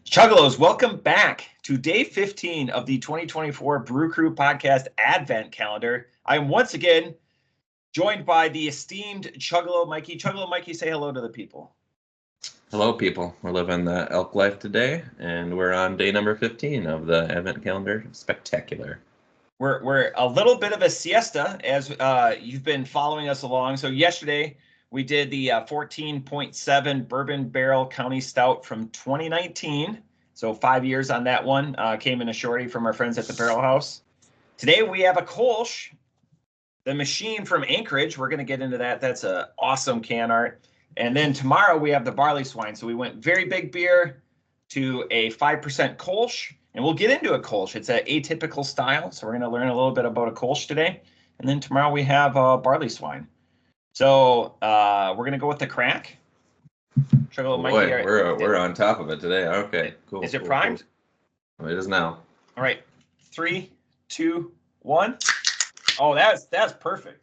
Chuggalos, welcome back to day 15 of the 2024 Brew Crew Podcast Advent Calendar. I am once again joined by the esteemed Chuggalo Mikey. Chuggalo Mikey, say hello to the people. Hello, people. We're living the elk life today, and we're on day number 15 of the Advent Calendar Spectacular. We're a little bit of a siesta as you've been following us along. So yesterday we did the 14.7 Bourbon Barrel County Stout from 2019. So 5 years on that one. Came in a shorty from our friends at the Barrel House. Today we have a Kolsch, the machine from Anchorage. We're going to get into that. That's an awesome can art. And then tomorrow we have the Barley Swine. So we went very big beer to a 5% Kolsch. And we'll get into a Kolsch. It's an atypical style. So we're going to learn a little bit about a Kolsch today. And then tomorrow we have Barley Swine. So we're going to go with the crack. Boy, we're on top of it today. Okay, cool. Is it primed? Cool. It is now. All right. 3, 2, 1. Oh, that's perfect.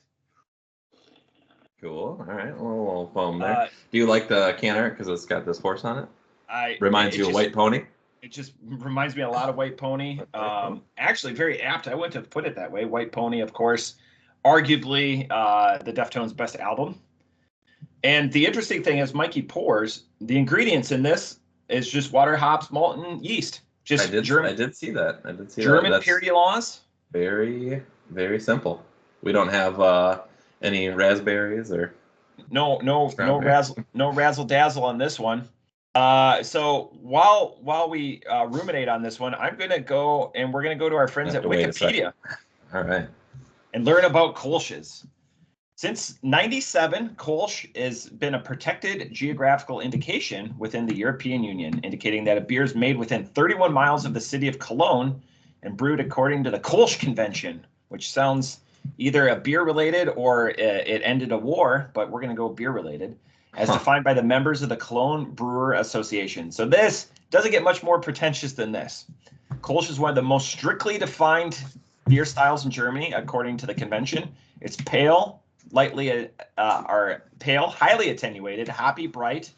Cool. All right. A little foam there. Do you like the can art because it's got this horse on it? Reminds you of White Pony? It just reminds me a lot of White Pony. Actually, very apt. I wouldn't have put it that way. White Pony, of course, arguably the Deftones' best album. And the interesting thing is Mikey pours, the ingredients in this is just water, hops, malt, and yeast. Just I did see that. German purity laws. Very, very simple. We don't have any raspberries or no razzle dazzle on this one. So while we ruminate on this one, I'm gonna go and we're gonna go to our friends at Wikipedia. All right. And learn about Kolsch's. Since 97, Kolsch has been a protected geographical indication within the European Union, indicating that a beer is made within 31 miles of the city of Cologne and brewed according to the Kolsch Convention, which sounds either a beer related or it ended a war, but we're going to go beer related, as defined by the members of the Cologne Brewer Association. So this doesn't get much more pretentious than this. Kolsch is one of the most strictly defined beer styles in Germany, according to the convention. It's pale, highly attenuated, hoppy, bright,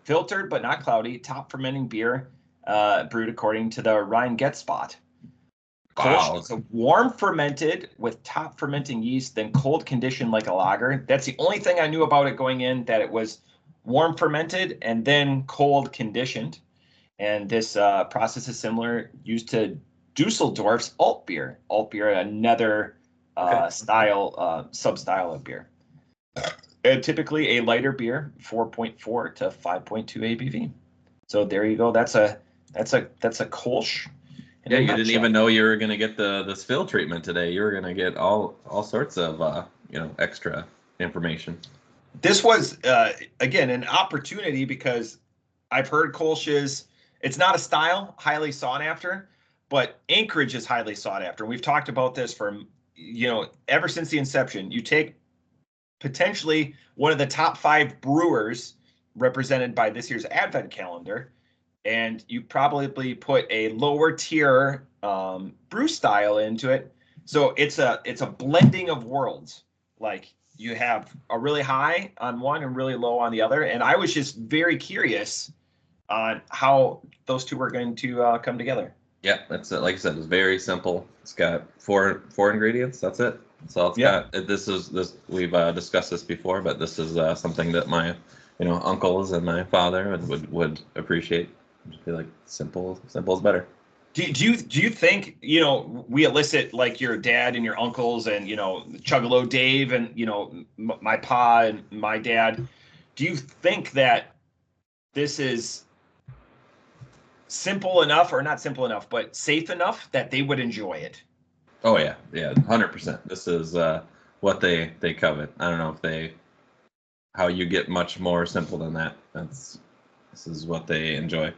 filtered but not cloudy, top fermenting beer, brewed according to the Rhein-Get-Spot. Kolsch is a warm fermented with top fermenting yeast, then cold conditioned like a lager. That's the only thing I knew about it going in, that it was warm fermented and then cold conditioned. And this process is similar, used to Dusseldorf's alt beer. Alt beer, another sub-style of beer. Typically a lighter beer, 4.4 to 5.2 ABV. So there you go. That's a Kolsch. Yeah, you didn't even know you were going to get this fill treatment today. You were going to get all sorts of extra information. This was again an opportunity because I've heard Kolsch's. It's not a style highly sought after, but Anchorage is highly sought after. We've talked about this for ever since the inception. You take potentially one of the top 5 brewers represented by this year's Advent Calendar, and you probably put a lower tier brew style into it. So it's a blending of worlds. Like you have a really high on one and really low on the other. And I was just very curious on how those two were going to come together. Yeah, that's it. Like I said, it's very simple. It's got four ingredients. That's it. That's all it's got. This we've discussed this before, but this is something that my uncles and my father would appreciate. Just be like simple is better. Do you think we elicit like your dad and your uncles and Chuggalo Dave and my pa and my dad? Do you think that this is simple enough, or not simple enough, but safe enough that they would enjoy it? Oh yeah, 100%. This is what they covet. I don't know how you get much more simple than that. This is what they enjoy.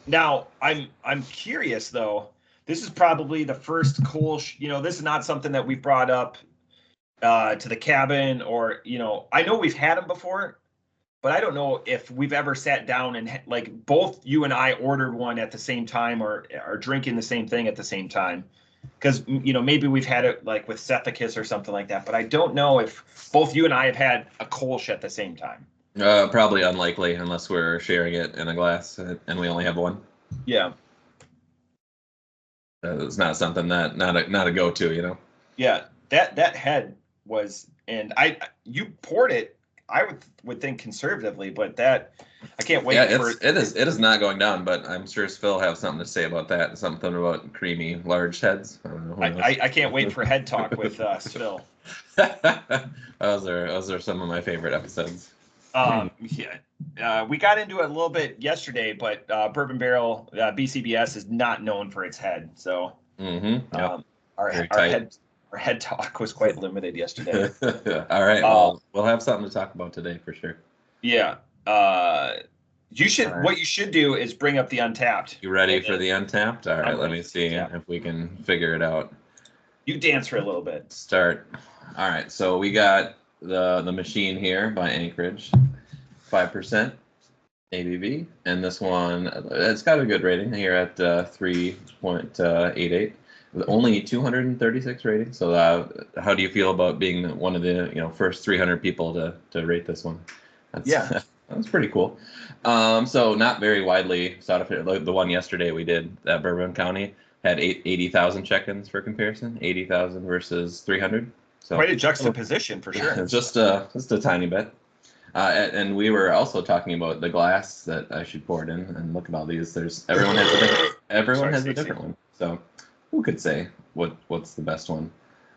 Now, I'm curious though. This is probably the first Kolsch. This is not something that we've brought up to the cabin, or I know we've had them before, but I don't know if we've ever sat down and like both you and I ordered one at the same time or are drinking the same thing at the same time. Because, maybe we've had it like with Sethicus or something like that, but I don't know if both you and I have had a Kolsch at the same time. Probably unlikely unless we're sharing it in a glass and we only have one. Yeah. It's not something that not a go-to, you know. Yeah. That head was, and you poured it. I would think conservatively, but I can't wait Yeah, for it is not going down, but I'm sure Phil have something to say about that. Something about creamy large heads. I don't know. Who knows? I can't wait for head talk with Phil. Those are some of my favorite episodes. Yeah, we got into it a little bit yesterday, but Bourbon Barrel BCBS is not known for its head, so Yep. our Very our tight. head talk was quite limited yesterday. All right. Well, we'll have something to talk about today for sure. Yeah. What you should do is bring up the Untapped. You ready for the Untapped? All right. Let me see if we can figure it out. You dance for a little bit. Start. All right. So we got the machine here by Anchorage, 5% ABV, and this one it's got a good rating here at 3.88. Only 236 ratings. So how do you feel about being one of the first 300 people to rate this one? That's pretty cool. So not very widely sought after. The one yesterday we did at Bourbon County had 80,000 check-ins for comparison. 80,000 versus 300. So quite a juxtaposition for sure. just a tiny bit. And we were also talking about the glass that I should pour it in, and look at all these. Everyone has a different one. So who could say what's the best one?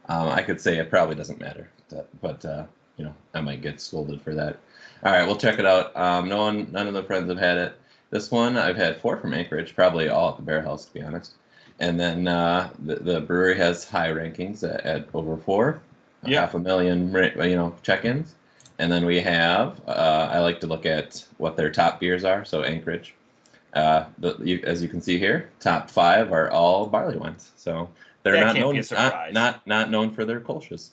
I could say it probably doesn't matter, but I might get scolded for that. All right, we'll check it out. None of the friends have had it. This one I've had 4 from Anchorage, probably all at the Bear House to be honest. And then the brewery has high rankings at over 4, 500,000 check-ins. And then we have I like to look at what their top beers are. So Anchorage, as you can see here, top 5 are all barley wines. So they're not known for their Kolsches.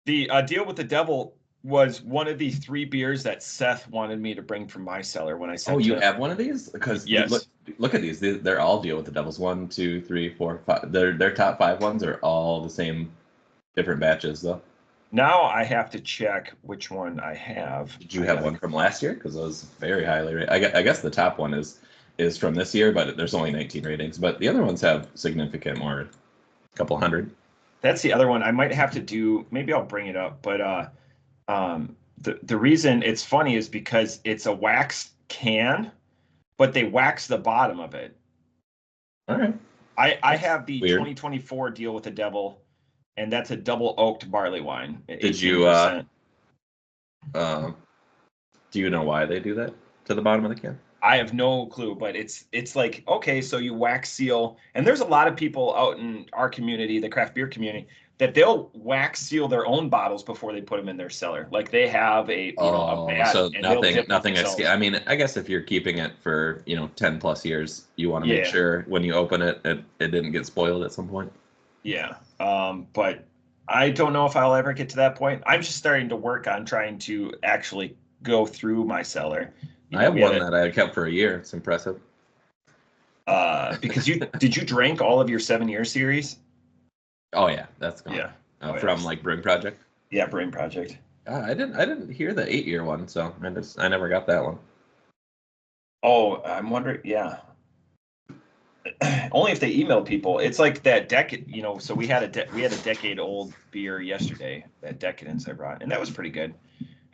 The Deal with the Devil was one of the 3 beers that Seth wanted me to bring from my cellar when I sent. Oh, you have one of these? Because yes, look at these. They're all Deal with the Devils. 1, 2, 3, 4, 5. Their top 5 ones are all the same, different batches though. Now I have to check which one I have. Did you have one from last year? Because it was very highly rated. I guess the top one is from this year, but there's only 19 ratings. But the other ones have significant more, a couple hundred. That's the other one. I might have to do. Maybe I'll bring it up. But the reason it's funny is because it's a wax can, but they wax the bottom of it. All right. I have the 2024 Deal with the Devil. And that's a double oaked barley wine. Did you? Do you know why they do that to the bottom of the can? I have no clue, but it's like, okay, so you wax seal, and there's a lot of people out in our community, the craft beer community, that they'll wax seal their own bottles before they put them in their cellar. Like they have a vat, so nothing. I mean, I guess if you're keeping it for 10 plus years, you want to make sure when you open it, it didn't get spoiled at some point. Yeah. But I don't know if I'll ever get to that point. I'm just starting to work on trying to actually go through my cellar. I have one that I kept for a year. It's impressive. Because did you drink all of your 7-year series? Oh yeah, that's gone. Yeah. From like Brewing Project. Yeah, Brewing Project. I didn't hear the 8-year one, so I never got that one. Oh, I'm wondering. Yeah. Only if they email people. It's like that decade, so we had a decade old beer yesterday, that Decadence I brought, and that was pretty good.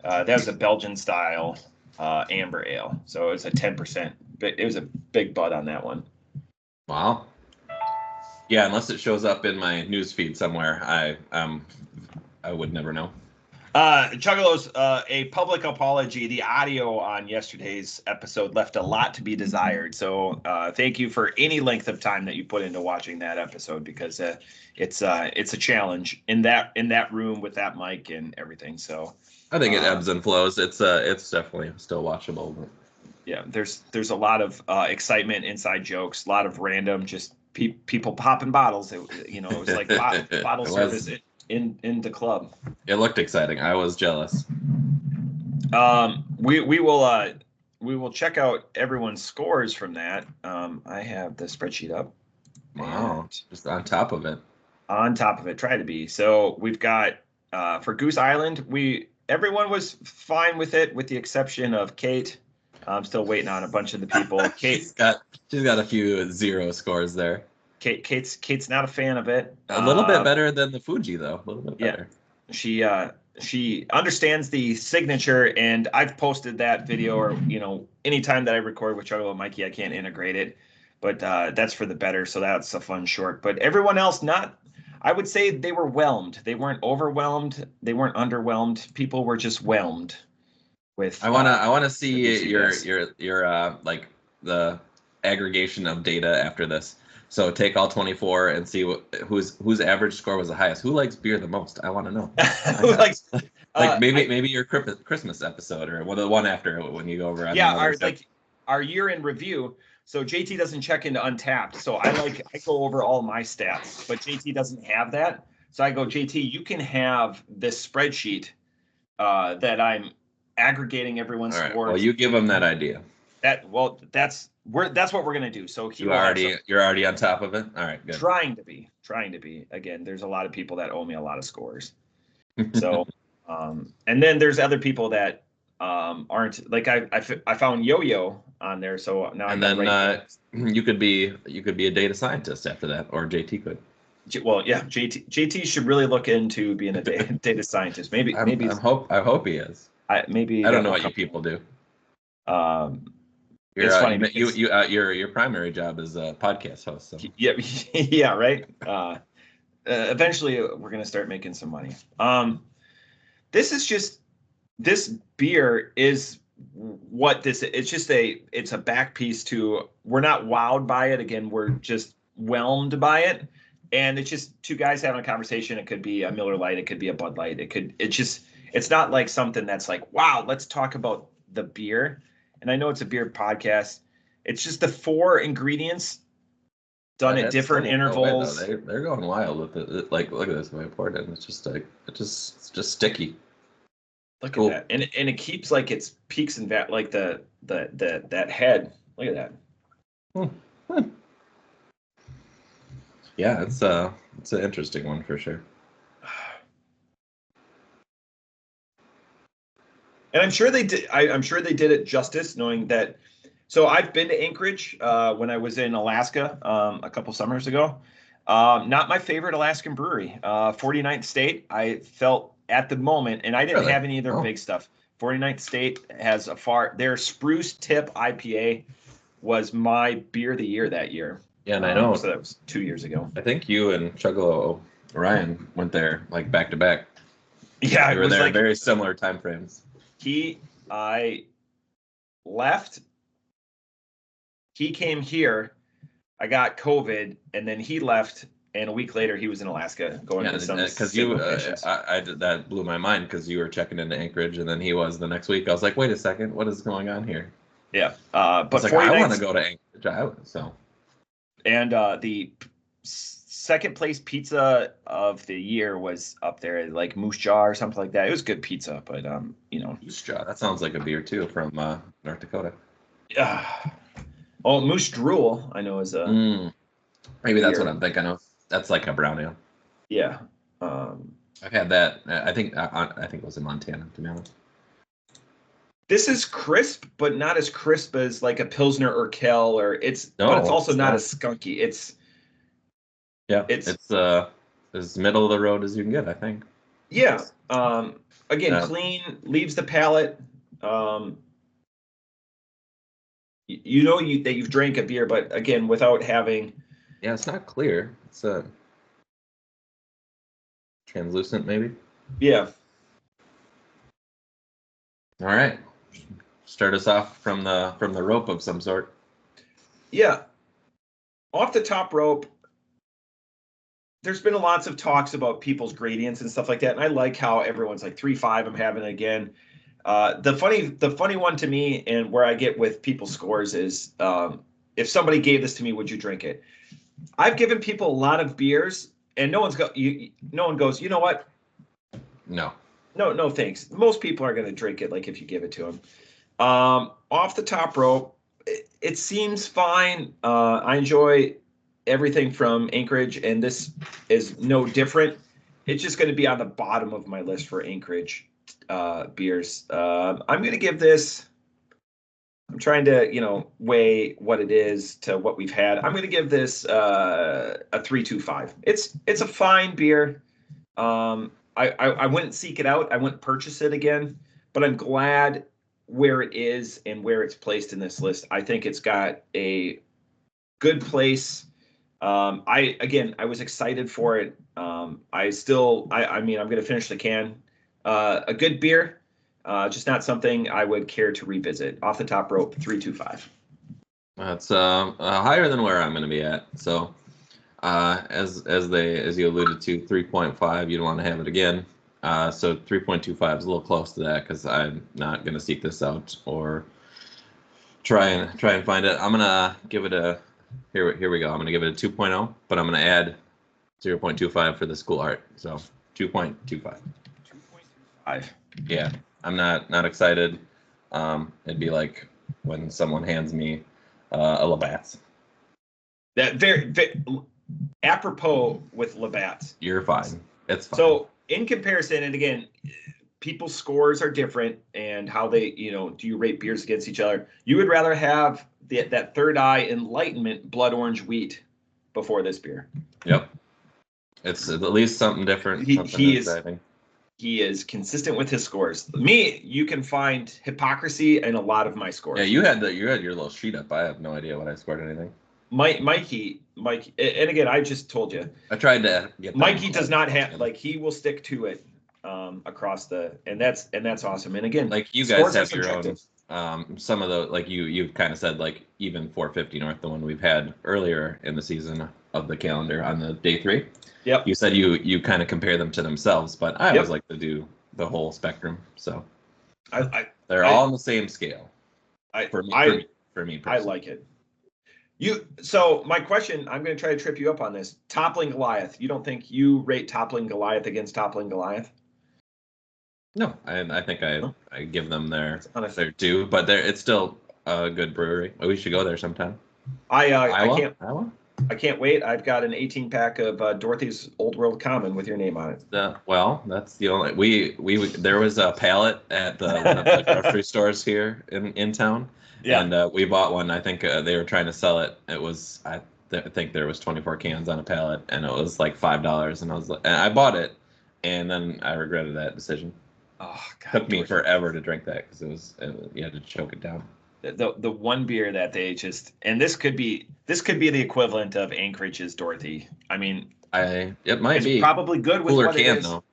That was a Belgian style amber ale, so it was a 10%, but it was a big bud on that one. Wow. Yeah, unless it shows up in my news feed somewhere, I would never know. Chuggalos, a public apology. The audio on yesterday's episode left a lot to be desired. So thank you for any length of time that you put into watching that episode, because it's a challenge in that room with that mic and everything. So I think it ebbs and flows. It's definitely still watchable. But. Yeah, there's a lot of excitement, inside jokes, a lot of random just people popping bottles. It was like bottle service in the club. It looked exciting. I was jealous. We will check out everyone's scores from that. I have the spreadsheet up. Wow, just on top of it. On top of it, try to be. So we've got for Goose Island, everyone was fine with it, with the exception of Kate. I'm still waiting on a bunch of the people. Kate, she's got a few 0 scores there. Kate's not a fan of it. A little bit better than the Fuji, though. A little bit better. She understands the signature, and I've posted that video, or anytime that I record with Chuggalo Mikey, I can't integrate it, but that's for the better. So that's a fun short. But everyone else, not. I would say they were whelmed. They weren't overwhelmed. They weren't underwhelmed. People were just whelmed with. I wanna see your like the aggregation of data after this. So take all 24 and see whose average score was the highest. Who likes beer the most? I want to know. Who likes maybe your Christmas episode or the one after when you go over. Our year in review. So JT doesn't check into Untapped. So I go over all my stats, but JT doesn't have that. So I go, JT, you can have this spreadsheet that I'm aggregating everyone's scores. Well, you give them that idea. That's what we're gonna do. So you're already on top of it. All right, good. Trying to be. Again, there's a lot of people that owe me a lot of scores. So, and then there's other people that aren't, like I found Yo-Yo on there. So now you could be a data scientist after that, or JT could. Well, yeah, JT should really look into being a data scientist. Maybe I hope he is. I don't know what you people do. It's funny. Your primary job is a podcast host. So. Yeah, right. Eventually, we're gonna start making some money. This beer is what this. It's a back piece to. We're not wowed by it. Again, we're just whelmed by it, and it's just two guys having a conversation. It could be a Miller Lite. It could be a Bud Light. It's not like something that's like, wow, let's talk about the beer. And I know it's a beer podcast. It's just the 4 ingredients done at different intervals. They're going wild with it. Like, look at this. When I poured it, it's just like it's just sticky. Look at that, and it keeps like its peaks and like the that head. Look at that. Yeah, it's an interesting one for sure. And I'm sure they did. I'm sure they did it justice, knowing that. So I've been to Anchorage when I was in Alaska a couple summers ago. Not my favorite Alaskan brewery. 49th State. I felt at the moment, and I didn't have any of their big stuff. 49th State has their Spruce Tip IPA was my beer of the year that year. Yeah, and I know. So that was 2 years ago. I think you and Chuggalo Ryan went there like back to back. Yeah, they were there very similar time frames. I left. He came here. I got COVID, and then he left. And a week later, he was in Alaska going to some. Because that blew my mind because you were checking into Anchorage, and then he was the next week. I was like, wait a second, what is going on here? Yeah, but I want to go to Anchorage. And the second place pizza of the year was up there, like Moose Jaw or something like that. It was good pizza, but Moose Jaw. That sounds like a beer too from North Dakota. Moose Drool, I know is a. Maybe that's what I'm thinking of. That's like a brown ale. Yeah. I've had that. I think it was in Montana, to be honest. This is crisp, but not as crisp as like a Pilsner or Kel, but it's also not as skunky. It's as middle of the road as you can get, I think. Yeah. Again, clean, leaves the palate. That you've drank a beer, but again, without having. Yeah, it's not clear. It's translucent, maybe. Yeah. All right. Start us off from the rope of some sort. Yeah. Off the top rope. There's been lots of talks about people's gradients and stuff like that, and I like how everyone's like 3.5. I'm having it again. The funny one to me, and where I get with people's scores is, if somebody gave this to me, would you drink it? I've given people a lot of beers, and no one goes, you know what? No, thanks. Most people are going to drink it, like if you give it to them. Off the top rope, it seems fine. I enjoy everything from Anchorage, and this is no different. It's just going to be on the bottom of my list for Anchorage beers. I'm going to give this I'm trying to, weigh what it is to what we've had. I'm going to give this a 3.25. It's a fine beer. I wouldn't seek it out. I wouldn't purchase it again, but I'm glad where it is and where it's placed in this list. I think it's got a good place. I was excited for it. I mean, I'm going to finish the can. A good beer. Just not something I would care to revisit. Off the top rope, 3.25. That's higher than where I'm going to be at. So, as you alluded to, 3.5, you'd want to have it again. So 3.25 is a little close to that because I'm not going to seek this out or try and find it. I'm gonna give it a here we go. I'm gonna give it a 2.0, but I'm gonna add 0.25 for the school art. So 2.25. 2.25. Yeah. I'm not excited. It'd be like when someone hands me a Labatt's. That very apropos with Labatt's. You're fine. It's fine. So in comparison, and again, people's scores are different, and how they, do you rate beers against each other? You would rather have that Third Eye Enlightenment Blood Orange Wheat before this beer. Yep. It's at least something different. He is consistent with his scores. Me, you can find hypocrisy in a lot of my scores. Yeah, you had your little sheet up. I have no idea what I scored anything. Mikey, and again, I just told you. I tried to get Mikey does not have, he will stick to it across and that's awesome. And again, like you guys have your own, some of the, you've kind of said, even 450 North, the one we've had earlier in the season of the calendar on the day 3. Yep. You said you kind of compare them to themselves, but I always like to do the whole spectrum. So they're all on the same scale. For me personally. I like it. So my question, I'm going to try to trip you up on this. Toppling Goliath. You don't think you rate Toppling Goliath against Toppling Goliath? No, I think I give them their due, but it's still a good brewery. We should go there sometime. I can't wait. I've got an 18-pack of Dorothy's Old World Common with your name on it. Well, that's the only there was a pallet at one of the grocery stores here in town. Yeah. And we bought one. I think they were trying to sell it. It was I think there was 24 cans on a pallet, and it was like $5. And I bought it, and then I regretted that decision. Oh God! Took me forever to drink that because you had to choke it down. The one beer that they just, and this could be the equivalent of Anchorage's Dorothy. I mean, it might be probably good with cooler what can it is. Though.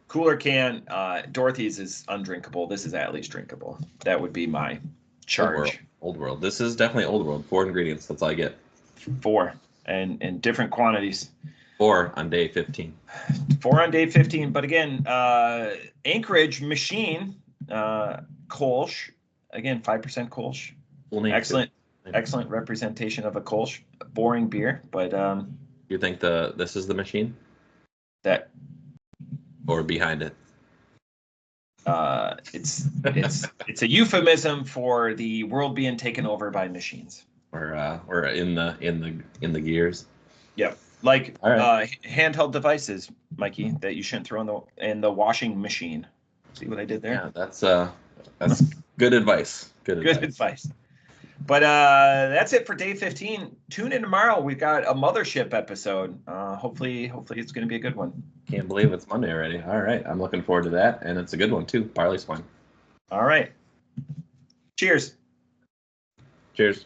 Cooler can. Dorothy's is undrinkable. This is at least drinkable. That would be my charge. Old world. This is definitely old world. 4 ingredients. That's all I get. 4 and different quantities. 4 on day 15. 4 on day 15. But again, Anchorage Machine, Kolsch. Again, 5% Kolsch. Excellent representation of a Kolsch. Boring beer, but you think this is the machine? That or behind it? It's a euphemism for the world being taken over by machines. Or in the gears. Yep. Handheld devices, Mikey, that you shouldn't throw in the washing machine. See what I did there? Yeah, that's good advice. Good advice. But that's it for day 15. Tune in tomorrow. We've got a mothership episode. Hopefully it's going to be a good one. Can't believe it's Monday already. All right. I'm looking forward to that. And it's a good one, too. Barley Swine. All right. Cheers. Cheers.